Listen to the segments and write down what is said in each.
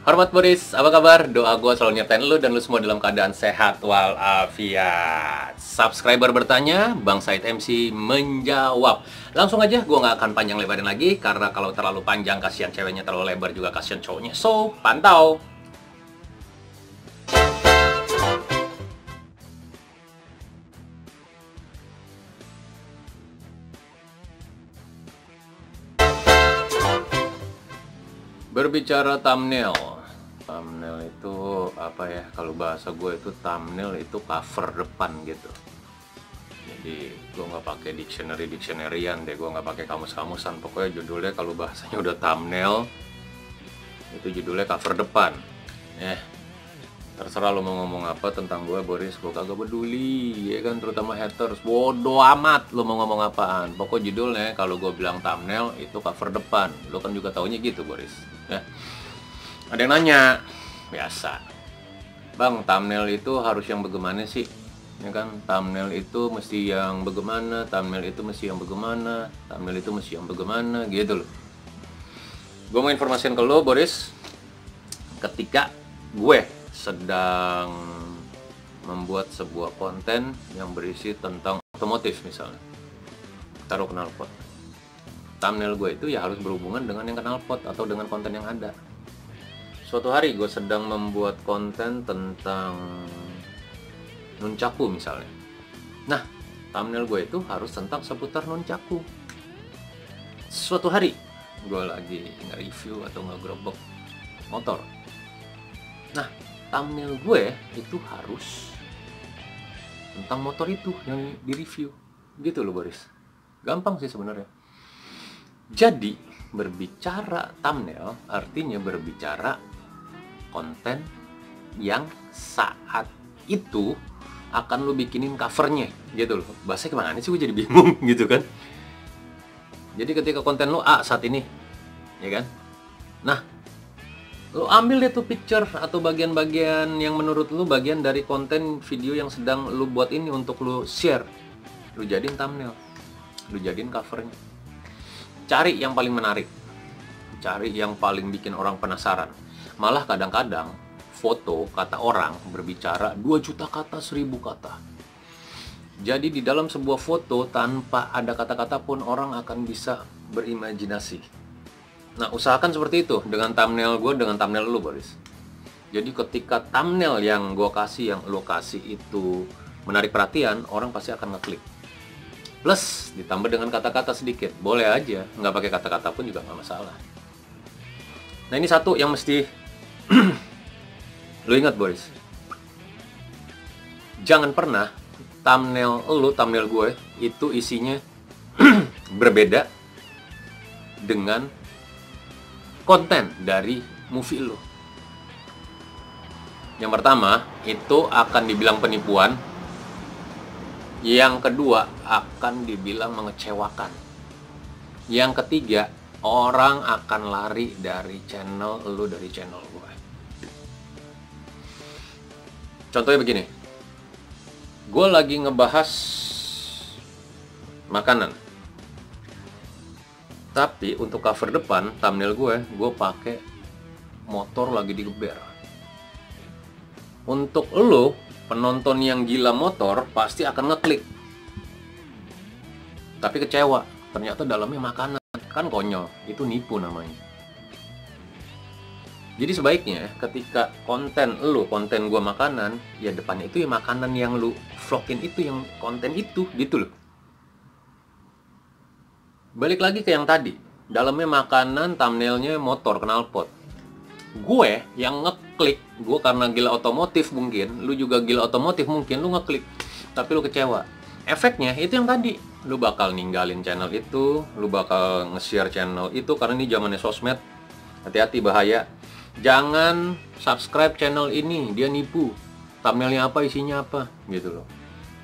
Hormat Boris, apa kabar? Doa gue selalu nyertain lu dan lu semua dalam keadaan sehat walafiat. Subscriber bertanya, Bang Said MC menjawab. Langsung aja, gue nggak akan panjang lebarin lagi, karena kalau terlalu panjang kasihan ceweknya, terlalu lebar juga kasihan cowoknya. So, pantau! Berbicara thumbnail. Thumbnail itu apa ya? Kalau bahasa gue itu thumbnail itu cover depan gitu. Jadi gue nggak pakai dictionary-an deh, gue nggak pakai kamus-kamusan. Pokoknya judulnya kalau bahasanya udah thumbnail, itu judulnya cover depan. Terserah lo mau ngomong apa tentang gue, Boris, gue kagak peduli, ya kan, terutama haters, bodo amat lo mau ngomong apaan. Pokok judulnya kalau gue bilang thumbnail itu cover depan, lo kan juga taunya gitu, Boris. Ya. Ada yang nanya, biasa, Bang, thumbnail itu harus yang bagaimana sih? Ya kan, thumbnail itu mesti yang bagaimana, thumbnail itu mesti yang bagaimana, thumbnail itu mesti yang bagaimana, gitu loh. Gue mau informasikan ke lo, Boris, ketika gue sedang membuat sebuah konten yang berisi tentang otomotif misalnya, taruh knalpot, thumbnail gue itu ya harus berhubungan dengan yang knalpot atau dengan konten yang ada. Suatu hari gue sedang membuat konten tentang nunchaku misalnya, nah thumbnail gue itu harus tentang seputar nunchaku. Suatu hari gue lagi nge-review atau nge-gerobak motor, nah thumbnail gue itu harus tentang motor itu yang di-review, gitu loh, Boris. Gampang sih sebenarnya. Jadi berbicara thumbnail artinya berbicara konten yang saat itu akan lu bikinin covernya, gitu loh. Bahasanya kemana sih, gue jadi bingung gitu kan. Jadi ketika konten lu A saat ini, ya kan, nah lu ambil deh tuh picture atau bagian-bagian yang menurut lu bagian dari konten video yang sedang lu buat ini untuk lu share, lu jadiin thumbnail, lu jadiin covernya. Cari yang paling menarik, cari yang paling bikin orang penasaran. Malah kadang-kadang foto kata orang berbicara 2 juta kata, 1000 kata. Jadi di dalam sebuah foto tanpa ada kata-kata pun orang akan bisa berimajinasi. Nah, usahakan seperti itu dengan thumbnail gue, dengan thumbnail lu, Boris. Jadi ketika thumbnail yang gue kasih, yang lu kasih itu menarik perhatian, orang pasti akan ngeklik. Plus ditambah dengan kata-kata sedikit, boleh aja, nggak pakai kata-kata pun juga nggak masalah. Nah, ini satu yang mesti lu ingat, Boris. Jangan pernah thumbnail lu, thumbnail gue itu isinya berbeda dengan konten dari movie lo. Yang pertama, itu akan dibilang penipuan. Yang kedua, akan dibilang mengecewakan. Yang ketiga, orang akan lari dari channel lo, dari channel gue. Contohnya begini. Gue lagi ngebahas makanan. Tapi untuk cover depan, thumbnail gue pakai motor lagi digeber. Untuk lo, penonton yang gila motor, pasti akan ngeklik. Tapi kecewa, ternyata dalamnya makanan. Kan konyol, itu nipu namanya. Jadi sebaiknya ketika konten lo, konten gue makanan, ya depannya itu ya makanan yang lo vlogin itu, yang konten itu, gitu loh. Balik lagi ke yang tadi, dalamnya makanan, thumbnailnya motor, knalpot. Gue yang ngeklik, gue karena gila otomotif mungkin, lu juga gila otomotif mungkin, lu ngeklik, tapi lu kecewa. Efeknya itu yang tadi, lu bakal ninggalin channel itu, lu bakal nge-share channel itu, karena ini zamannya sosmed. Hati-hati, bahaya. Jangan subscribe channel ini, dia nipu. Thumbnailnya apa, isinya apa, gitu loh.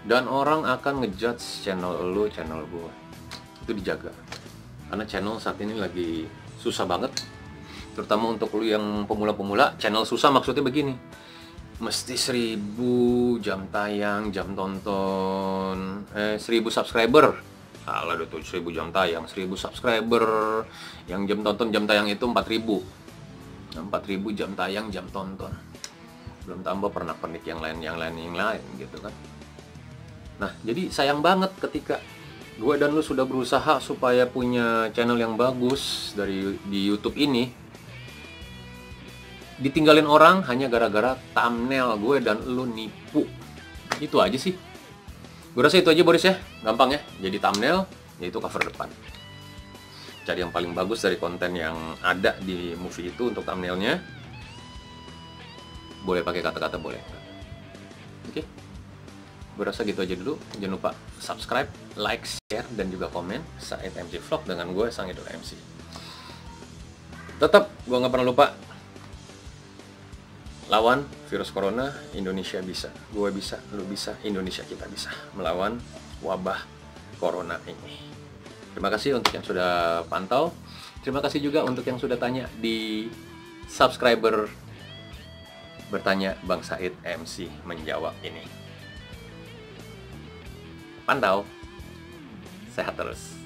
Dan orang akan ngejudge channel lu, channel gue. Itu dijaga, karena channel saat ini lagi susah banget, terutama untuk lu yang pemula-pemula. Channel susah maksudnya begini, mesti 1000 jam tayang, jam tonton, 1000 subscriber, salah deh tuh, 1000 jam tayang, 1000 subscriber, yang jam tonton, jam tayang itu 4000. 4.000 jam tayang, jam tonton. Belum tambah pernak-pernik yang lain gitu kan. Nah, jadi sayang banget ketika gue dan lu sudah berusaha supaya punya channel yang bagus di YouTube ini, ditinggalin orang hanya gara-gara thumbnail gue dan lu nipu. Itu aja sih. Gue rasa itu aja Boris ya, gampang ya. Jadi thumbnail, yaitu cover depan. Cari yang paling bagus dari konten yang ada di movie itu untuk thumbnailnya. Boleh pakai kata-kata, boleh. Oke. Gue rasa gitu aja dulu. Jangan lupa subscribe, like, share, dan juga komen Said MC Vlog dengan gue, Sang Idol MC. Tetap, gue nggak pernah lupa, lawan virus corona, Indonesia bisa. Gue bisa, lu bisa, Indonesia kita bisa melawan wabah corona ini. Terima kasih untuk yang sudah pantau. Terima kasih juga untuk yang sudah tanya di subscriber bertanya Bang Said MC menjawab ini. Pantau, sehat terus.